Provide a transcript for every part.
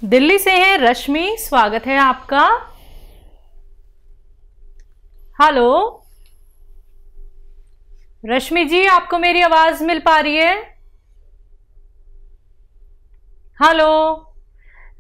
दिल्ली से हैं रश्मि, स्वागत है आपका। हेलो रश्मि जी, आपको मेरी आवाज मिल पा रही है? हेलो,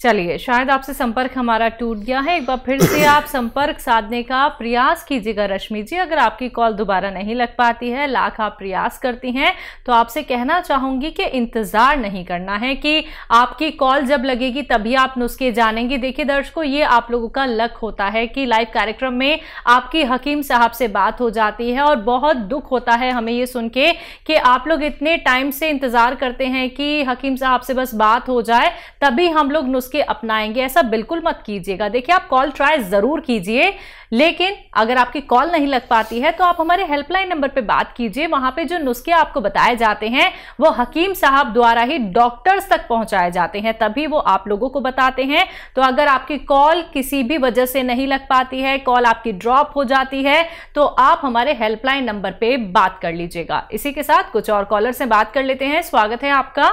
चलिए शायद आपसे संपर्क हमारा टूट गया है। एक बार फिर से आप संपर्क साधने का प्रयास कीजिएगा रश्मि जी। अगर आपकी कॉल दोबारा नहीं लग पाती है, लाख आप प्रयास करती हैं, तो आपसे कहना चाहूंगी कि इंतजार नहीं करना है कि आपकी कॉल जब लगेगी तभी आप नुस्खे जानेंगे। देखिए दर्शकों, ये आप लोगों का लक होता है कि लाइव कार्यक्रम में आपकी हकीम साहब से बात हो जाती है, और बहुत दुख होता है हमें ये सुन के कि आप लोग इतने टाइम से इंतजार करते हैं कि हकीम साहब से बस बात हो जाए तभी हम लोग नुस्खे अपनाएंगे। ऐसा बिल्कुल मत कीजिएगा। देखिए, आप कॉल ट्राई जरूर कीजिए, लेकिन अगर आपकी कॉल नहीं लग पाती है तो आप हमारे हेल्पलाइन नंबर पे बात कीजिए। वहां पे जो नुस्खे आपको बताए जाते हैं वो हकीम साहब द्वारा ही डॉक्टर्स तक पहुंचाए जाते हैं, तभी वो आप लोगों को बताते हैं। तो अगर आपकी कॉल किसी भी वजह से नहीं लग पाती है, कॉल आपकी ड्रॉप हो जाती है, तो आप हमारे हेल्पलाइन नंबर पे बात कर लीजिएगा। इसी के साथ कुछ और कॉलर से बात कर लेते हैं। स्वागत है आपका।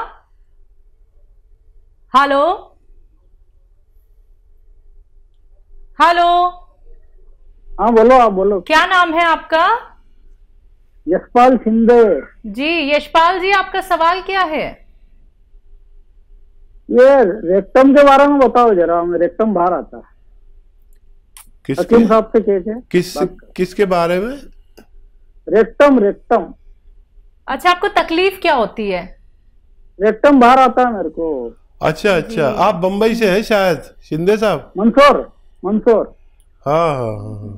हेलो हेलो, हाँ बोलो, आप बोलो। क्या नाम है आपका? यशपाल शिंदे। जी यशपाल जी, आपका सवाल क्या है? ये रेक्टम के बारे में बताओ जरा, मैं रेक्टम बाहर आता है। हकीम साहब से कैसे किसके बारे में? Rectum rectum. अच्छा, आपको तकलीफ क्या होती है? रेक्टम बाहर आता है मेरे को। अच्छा अच्छा, आप बंबई से हैं शायद शिंदे साहब? मंदसौर। हाँ हाँ हाँ।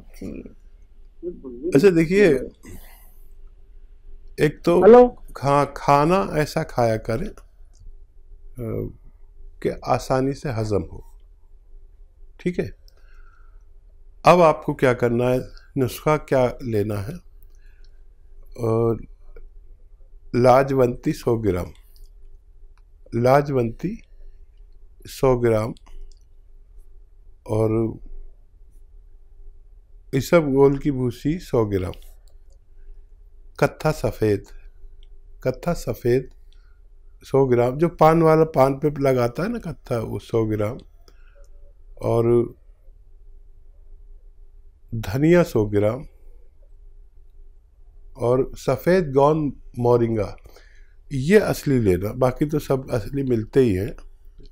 अच्छा देखिए, एक तो खाना ऐसा खाया करें कि आसानी से हजम हो। ठीक है, अब आपको क्या करना है, नुस्खा क्या लेना है? लाजवंती 100 ग्राम, लाजवंती 100 ग्राम, और इसबगोल की भूसी 100 ग्राम, कत्था सफ़ेद 100 ग्राम, जो पान वाला पान पे लगाता है ना कत्था, वो 100 ग्राम, और धनिया 100 ग्राम, और सफ़ेद गौन मोरिंगा। ये असली लेना, बाकी तो सब असली मिलते ही हैं,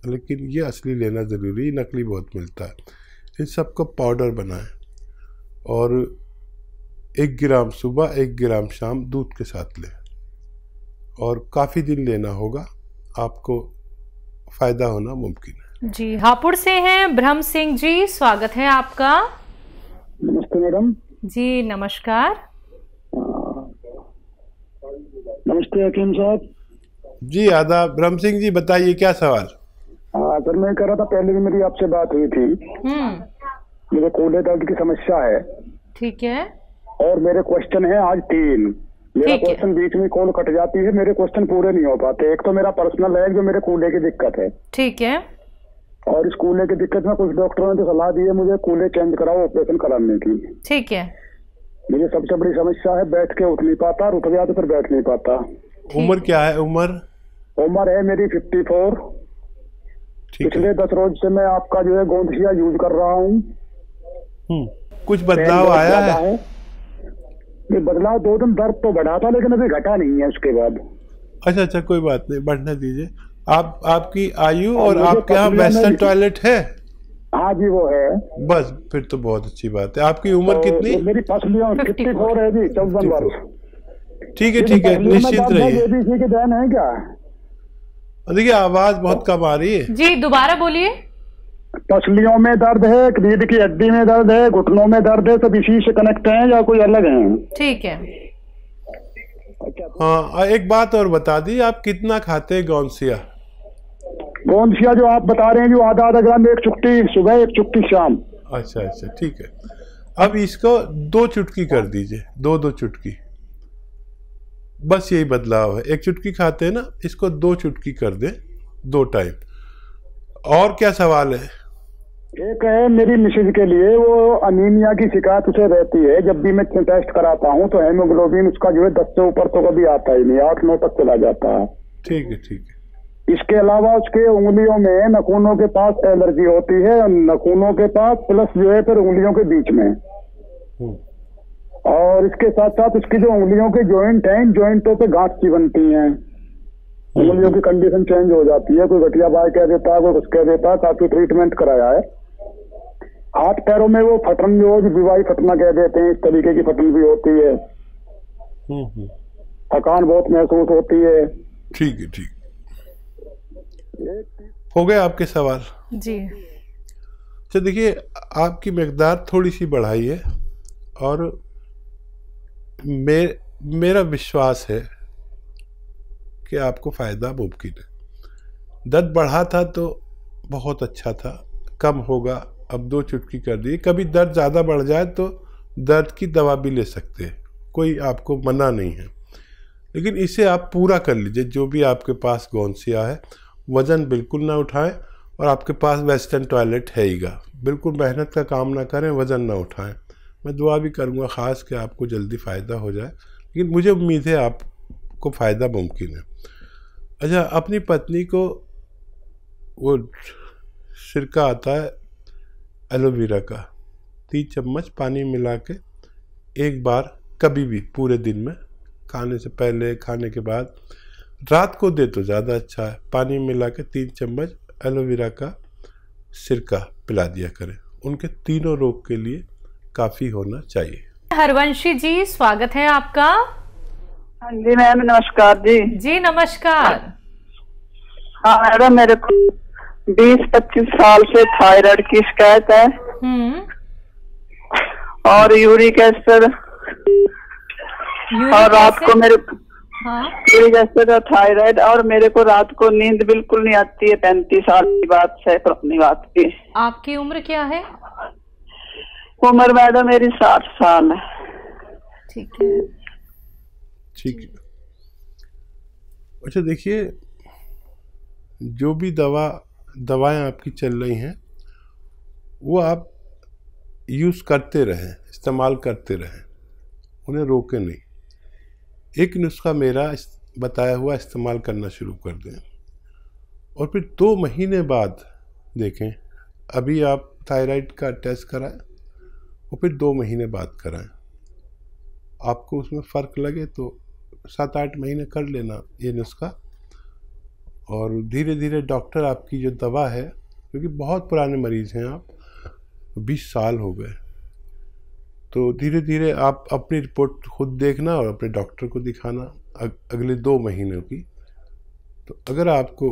लेकिन ये असली लेना ज़रूरी, नकली बहुत मिलता है। इन सबको पाउडर बनाएं, और 1 ग्राम सुबह 1 ग्राम शाम दूध के साथ लें, और काफ़ी दिन लेना होगा, आपको फ़ायदा होना मुमकिन है। जी हापुड़ से हैं ब्रह्म सिंह जी, स्वागत है आपका। नमस्ते मैडम। जी नमस्कार। नमस्ते हकीम साहब। जी आदाब। ब्रह्म सिंह जी बताइए, क्या सवाल? सर मैं कह रहा था, पहले भी मेरी आपसे बात हुई थी। मुझे कूल्हे दर्द की समस्या है। ठीक है। और मेरे क्वेश्चन है आज 3। मेरा क्वेश्चन बीच में कॉल कट जाती है, मेरे क्वेश्चन पूरे नहीं हो पाते। एक तो मेरा पर्सनल है जो मेरे कूल्हे की दिक्कत है। ठीक है। और इस कूल्हे की दिक्कत में कुछ डॉक्टरों ने तो सलाह दी है मुझे कूल्हे चेंज कराओ, ऑपरेशन कराने की। ठीक है। मुझे सबसे बड़ी समस्या है, बैठ के उठ नहीं पाता, रुक गया तो फिर बैठ नहीं पाता। उम्र क्या है? उम्र है मेरी 54। पिछले 10 रोज से मैं आपका जो है गोंदसिया यूज कर रहा हूँ। कुछ बदलाव आया है? ये बदलाव 2 दिन दर्द तो बढ़ा था, लेकिन अभी घटा नहीं है उसके बाद। अच्छा अच्छा, कोई बात नहीं, बढ़ने दीजिए। आपकी आयु और आपके यहाँ वेस्टर्न टॉयलेट है? हाँ जी वो है। बस फिर तो बहुत अच्छी बात है। आपकी उम्र कितनी? मेरी 54 है जी, 54 वर्ष। ठीक है ठीक है, निश्चित रहिए। एबीसी के देन है क्या? देखिए आवाज बहुत कम आ रही है जी, दोबारा बोलिए। पसलियों में दर्द है, रीढ़ की हड्डी में दर्द है, घुटनों में दर्द है, सब इसी से कनेक्ट हैं या कोई अलग है? ठीक है। हाँ, एक बात और बता दी, आप कितना खाते हैं गोंदसिया? गोंदसिया जो आप बता रहे हैं, जो आधा ग्राम, 1 चुटकी सुबह 1 चुटकी शाम। अच्छा अच्छा ठीक है। अब इसको 2 चुटकी कर दीजिए, 2 चुटकी, बस यही बदलाव है। 1 चुटकी खाते हैं ना, इसको 2 चुटकी कर दें 2 टाइम। और क्या सवाल है? एक है मेरी मिसेज के लिए, वो अनीमिया की शिकायत उसे रहती है। जब भी मैं टेस्ट कराता हूँ तो हेमोग्लोबिन उसका जो है 10 से ऊपर तो कभी आता ही नहीं, 8-9 तक चला जाता है। ठीक है ठीक है। इसके अलावा उसके उंगलियों में नाखूनों के पास एलर्जी होती है, नाखूनों के पास प्लस जो है फिर उंगलियों के बीच में। और इसके साथ साथ इसकी जो उंगलियों के जॉइंट हैं, जॉइंटों पे गांठ सी बनती हैं, उंगलियों की कंडीशन चेंज हो जाती है। कोई गठिया बाय कह देता है, कोई कुछ कह देता है। काफी ट्रीटमेंट कराया है। हाथ पैरों में वो फटन जो विवाही फटना कह देते हैं, इस तरीके की फटन भी होती है। थकान बहुत महसूस होती है। ठीक है, ठीक हो गए आपके सवाल जी। तो देखिए, आपकी मकदार थोड़ी सी बढ़ाई है और मेरा विश्वास है कि आपको फ़ायदा मुमकिन है। दर्द बढ़ा था तो बहुत अच्छा था, कम होगा, अब 2 चुटकी कर दी। कभी दर्द ज़्यादा बढ़ जाए तो दर्द की दवा भी ले सकते हैं, कोई आपको मना नहीं है। लेकिन इसे आप पूरा कर लीजिए। जो भी आपके पास गौनसिया है, वज़न बिल्कुल ना उठाएं, और आपके पास वेस्टर्न टॉयलेट है हीगा, बिल्कुल मेहनत का काम ना करें, वज़न ना उठाएं। मैं दुआ भी करूँगा ख़ास कि आपको जल्दी फ़ायदा हो जाए, लेकिन मुझे उम्मीद है आपको फ़ायदा मुमकिन है। अच्छा, अपनी पत्नी को वो सिरका आता है एलोवेरा का, 3 चम्मच पानी मिला के एक बार कभी भी पूरे दिन में, खाने से पहले, खाने के बाद, रात को दे तो ज़्यादा अच्छा है। पानी मिला के 3 चम्मच एलोवेरा का सिरका पिला दिया करें। उनके तीनों रोग के लिए काफ़ी होना चाहिए। हरवंशी जी, स्वागत है आपका। हाँ जी मैम, नमस्कार जी। जी नमस्कार। हाँ मैडम, मेरे को 20-25 साल से थायराइड की शिकायत है और यूरिक एसिड, और रात को मेरे यूरिक एसिड और थायराइड, और मेरे को रात को नींद बिल्कुल नहीं आती है। 35 साल की बात है, पुरानी बात की। आपकी उम्र क्या है? उम्र मैडम मेरी 60 साल है। ठीक है, ठीक है। अच्छा देखिए, जो भी दवाएं आपकी चल रही हैं वो आप यूज़ करते रहें, इस्तेमाल करते रहें, उन्हें रोकें नहीं। एक नुस्खा मेरा बताया हुआ इस्तेमाल करना शुरू कर दें, और फिर 2 महीने बाद देखें। अभी आप थायराइड का टेस्ट कराएं और फिर 2 महीने बाद कराएं। आपको उसमें फ़र्क लगे तो 7-8 महीने कर लेना ये नुस्खा, और धीरे धीरे डॉक्टर आपकी जो दवा है, क्योंकि बहुत पुराने मरीज़ हैं आप, 20 साल हो गए, तो धीरे धीरे आप अपनी रिपोर्ट खुद देखना और अपने डॉक्टर को दिखाना अगले 2 महीनों की। तो अगर आपको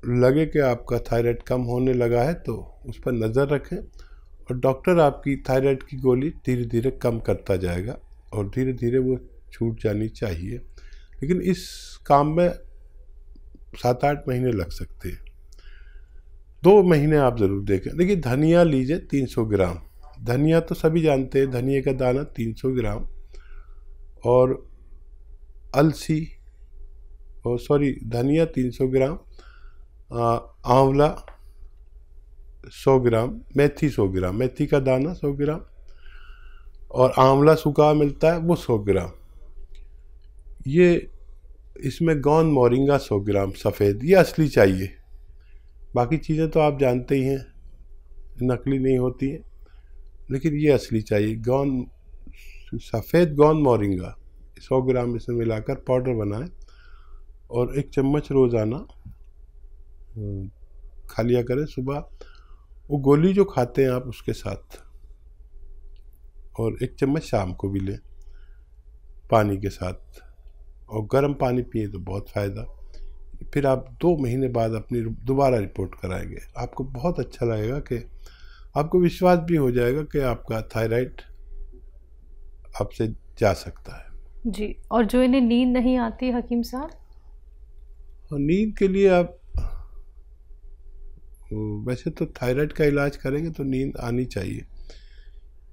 लगे कि आपका थायराइड कम होने लगा है तो उस पर नज़र रखें, और डॉक्टर आपकी थायराइड की गोली धीरे धीरे कम करता जाएगा, और धीरे धीरे वो छूट जानी चाहिए। लेकिन इस काम में 7-8 महीने लग सकते हैं। 2 महीने आप ज़रूर देखें। देखिए, धनिया लीजिए 300 ग्राम। धनिया तो सभी जानते हैं, धनिया का दाना 300 ग्राम, और अलसी, धनिया 300 ग्राम, आंवला 100 ग्राम, मेथी 100 ग्राम, मेथी का दाना 100 ग्राम, और आंवला सूखा मिलता है वो 100 ग्राम। ये इसमें गौन मोरिंगा 100 ग्राम सफ़ेद, ये असली चाहिए। बाकी चीज़ें तो आप जानते ही हैं, नकली नहीं होती हैं, लेकिन ये असली चाहिए। सफ़ेद गौन मोरिंगा 100 ग्राम इसमें मिलाकर पाउडर बनाएं, और 1 चम्मच रोज़ाना खा लिया करें सुबह। वो गोली जो खाते हैं आप उसके साथ, और 1 चम्मच शाम को भी लें पानी के साथ, और गर्म पानी पिए तो बहुत फ़ायदा। फिर आप 2 महीने बाद अपनी दोबारा रिपोर्ट कराएंगे। आपको बहुत अच्छा लगेगा कि आपको विश्वास भी हो जाएगा कि आपका थायराइड आपसे जा सकता है। जी। और जो इन्हें नींद नहीं आती हकीम साहब, नींद के लिए आप वैसे तो थायराइड का इलाज करेंगे तो नींद आनी चाहिए,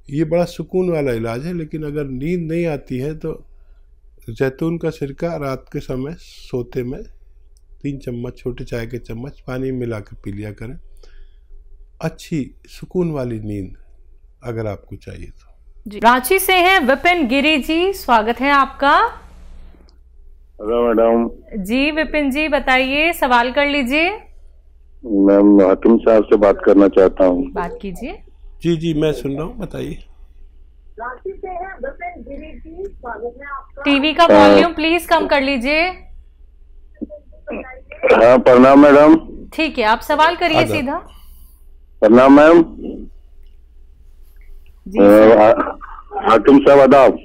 ये बड़ा सुकून वाला इलाज है। लेकिन अगर नींद नहीं आती है तो जैतून का सिरका रात के समय सोते में 3 चम्मच, छोटे चाय के चम्मच पानी मिला कर पी लिया करें। अच्छी सुकून वाली नींद अगर आपको चाहिए तो। रांची से हैं विपिन गिरी जी, स्वागत है आपका। Hello madam. जी विपिन जी बताइए, सवाल कर लीजिए। मैम हाकिम साहब से बात करना चाहता हूँ। बात कीजिए। जी जी मैं सुन रहा हूँ, बताइए। टीवी का वॉल्यूम प्लीज कम कर लीजिए। हाँ प्रणाम मैडम। ठीक है, आप सवाल करिए आदाब। सीधा। प्रणाम मैम। जी सर। हाकिम साहब आदाब।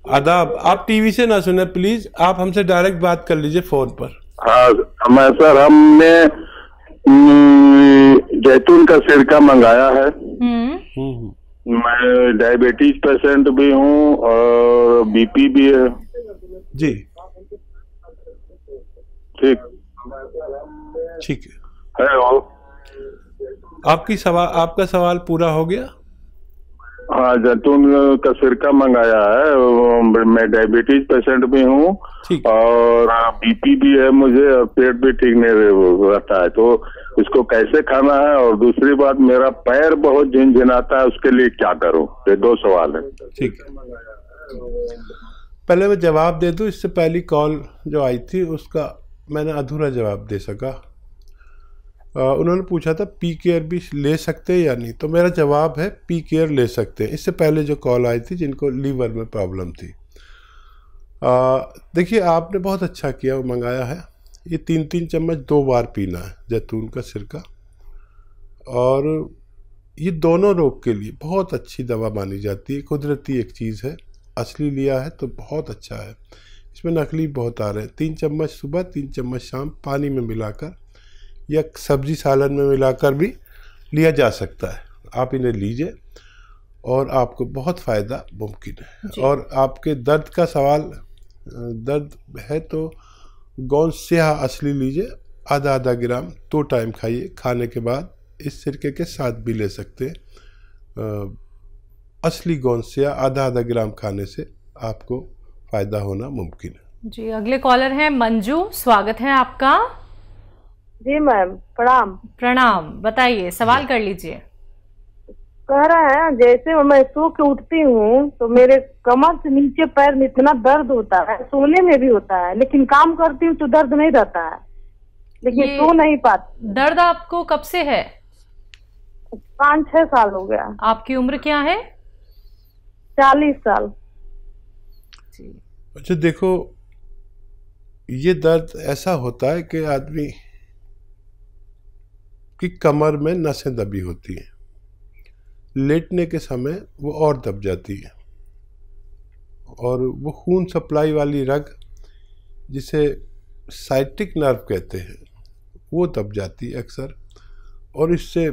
आदाब। आप टीवी से ना सुने प्लीज, आप हमसे डायरेक्ट बात कर लीजिए फोन पर। हाँ मैं सर, हमने जैतून का सिरका मंगाया है। मैं डायबिटीज पेशेंट भी हूँ और बीपी भी है। जी ठीक ठीक है। हेलो। आपका सवाल पूरा हो गया। हाँ जैतून का सिरका मंगाया है। मैं डायबिटीज पेशेंट भी हूँ ठीक। और बीपी भी है मुझे और पेट भी ठीक नहीं रहता है, तो इसको कैसे खाना है? और दूसरी बात, मेरा पैर बहुत झिनझिनाता है, उसके लिए क्या करूँ? ये 2 सवाल है। ठीक है, पहले मैं जवाब दे दूं। इससे पहली कॉल जो आई थी उसका मैंने अधूरा जवाब दे सका। उन्होंने पूछा था पी केयर भी ले सकते हैं या नहीं, तो मेरा जवाब है पी केयर ले सकते हैं। इससे पहले जो कॉल आई थी जिनको लीवर में प्रॉब्लम थी, देखिए आपने बहुत अच्छा किया, वो मंगाया है। ये 3-3 चम्मच 2 बार पीना है जैतून का सिरका, और ये दोनों रोग के लिए बहुत अच्छी दवा मानी जाती है। कुदरती एक चीज़ है, असली लिया है तो बहुत अच्छा है। इसमें नकली बहुत आ रहे हैं। 3 चम्मच सुबह, 3 चम्मच शाम, पानी में मिलाकर या सब्जी सालन में मिलाकर भी लिया जा सकता है। आप इन्हें लीजिए और आपको बहुत फ़ायदा मुमकिन है। और आपके दर्द का सवाल, दर्द है तो गोंद स्याह असली लीजिए, आधा ग्राम 2 टाइम खाइए। खाने के बाद इस सिरके के साथ भी ले सकते हैं। असली गोंद स्याह आधा ग्राम खाने से आपको फ़ायदा होना मुमकिन है। जी अगले कॉलर हैं मंजू, स्वागत है आपका। जी मैम प्रणाम। प्रणाम, बताइए, सवाल कर लीजिए। कह रहे हैं जैसे मैं सो के उठती हूँ तो मेरे कमर से नीचे पैर में इतना दर्द होता है, सोने में भी होता है, लेकिन काम करती हूँ तो दर्द नहीं रहता है, लेकिन सो नहीं पाती। दर्द आपको कब से है? 5-6 साल हो गया। आपकी उम्र क्या है? 40 साल। अच्छा देखो, ये दर्द ऐसा होता है कि आदमी की कमर में नसें दबी होती हैं, लेटने के समय वो और दब जाती है, और वो खून सप्लाई वाली रग जिसे साइटिक नर्व कहते हैं वो दब जाती है अक्सर, और इससे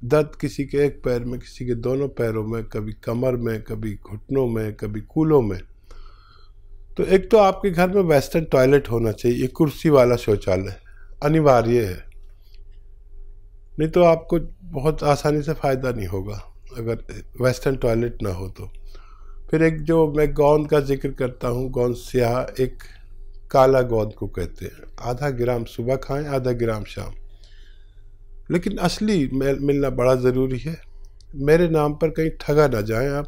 दर्द किसी के एक पैर में, किसी के दोनों पैरों में, कभी कमर में, कभी घुटनों में, कभी कूलों में। तो एक तो आपके घर में वेस्टर्न टॉयलेट होना चाहिए, कुर्सी वाला शौचालय अनिवार्य है, नहीं तो आपको बहुत आसानी से फ़ायदा नहीं होगा अगर वेस्टर्न टॉयलेट ना हो तो। फिर एक जो मैं गोंद का जिक्र करता हूँ, गोंद स्याह, एक काला गोंद को कहते हैं, आधा ग्राम सुबह खाएं, आधा ग्राम शाम। लेकिन असली मिलना बड़ा ज़रूरी है। मेरे नाम पर कहीं ठगा ना जाएं आप।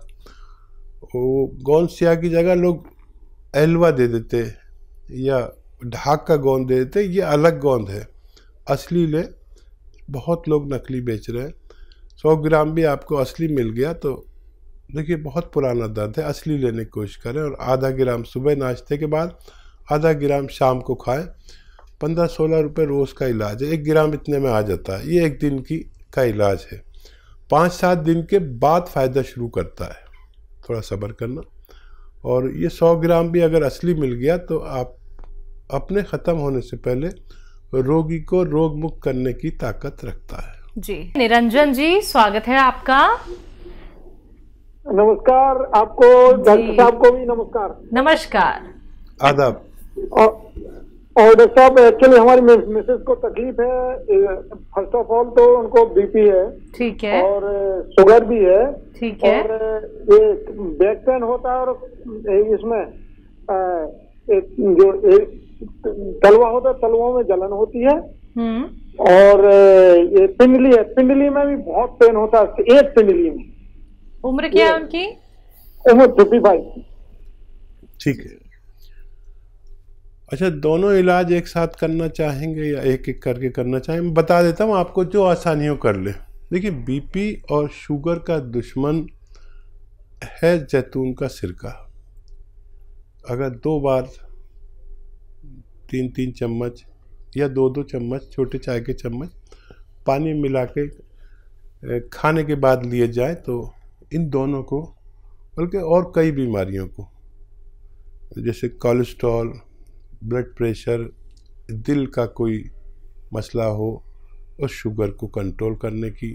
वो गोंद स्याह की जगह लोग एलवा दे देते या ढाक का गोंद दे देते, ये अलग गोंद है, असली ले। बहुत लोग नकली बेच रहे हैं। 100 ग्राम भी आपको असली मिल गया तो देखिए बहुत पुराना दर्द है, असली लेने की कोशिश करें। और आधा ग्राम सुबह नाश्ते के बाद, आधा ग्राम शाम को खाएं। 15-16 रुपये रोज़ का इलाज है, 1 ग्राम इतने में आ जाता है। ये 1 दिन का इलाज है। 5-7 दिन के बाद फ़ायदा शुरू करता है, थोड़ा सब्र करना। और ये 100 ग्राम भी अगर असली मिल गया तो आप अपने ख़त्म होने से पहले रोगी को रोग मुक्त करने की ताकत रखता है। जी निरंजन जी, स्वागत है आपका। नमस्कार आपको, डॉक्टर साहब को भी नमस्कार। नमस्कार। आदाब। और डॉक्टर साहब, एक्चुअली हमारी मिसेस को तकलीफ है। फर्स्ट ऑफ ऑल तो उनको बीपी है, ठीक है, और शुगर भी है, ठीक है, और ये बैक पेन होता है, और इसमें जो तलवा होता है, तलवों में जलन होती है, और ये पिंडली है, पिंडली में भी बहुत पेन होता है, एक पिंडली में। उम्र क्या है उनकी? उम्र 55। ठीक है। अच्छा, दोनों इलाज एक साथ करना चाहेंगे या एक एक करके करना चाहेंगे? मैं बता देता हूँ आपको, जो आसानियों कर ले। देखिए, बीपी और शुगर का दुश्मन है जैतून का सिरका। अगर 2 बार 3-3 चम्मच या 2-2 चम्मच छोटे चाय के चम्मच पानी मिला के खाने के बाद लिए जाए तो इन दोनों को, बल्कि और कई बीमारियों को, जैसे कोलेस्ट्रॉल, ब्लड प्रेशर, दिल का कोई मसला हो, और शुगर को कंट्रोल करने की,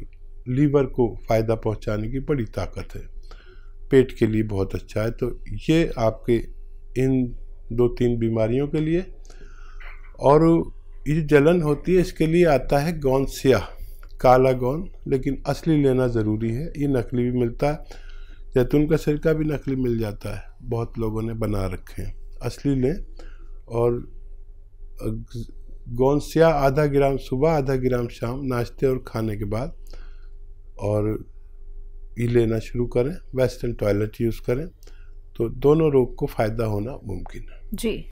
लीवर को फ़ायदा पहुंचाने की बड़ी ताकत है। पेट के लिए बहुत अच्छा है। तो ये आपके इन 2-3 बीमारियों के लिए। और ये जलन होती है, इसके लिए आता है गौनसिया, काला गौन, लेकिन असली लेना ज़रूरी है। ये नकली भी मिलता है, जैतून का सिरका भी नकली मिल जाता है, बहुत लोगों ने बना रखे हैं। असली लें। और गौनसिया आधा ग्राम सुबह, आधा ग्राम शाम, नाश्ते और खाने के बाद, और ये लेना शुरू करें। वेस्टर्न टॉयलेट यूज़ करें तो दोनों रोग को फ़ायदा होना मुमकिन है। जी।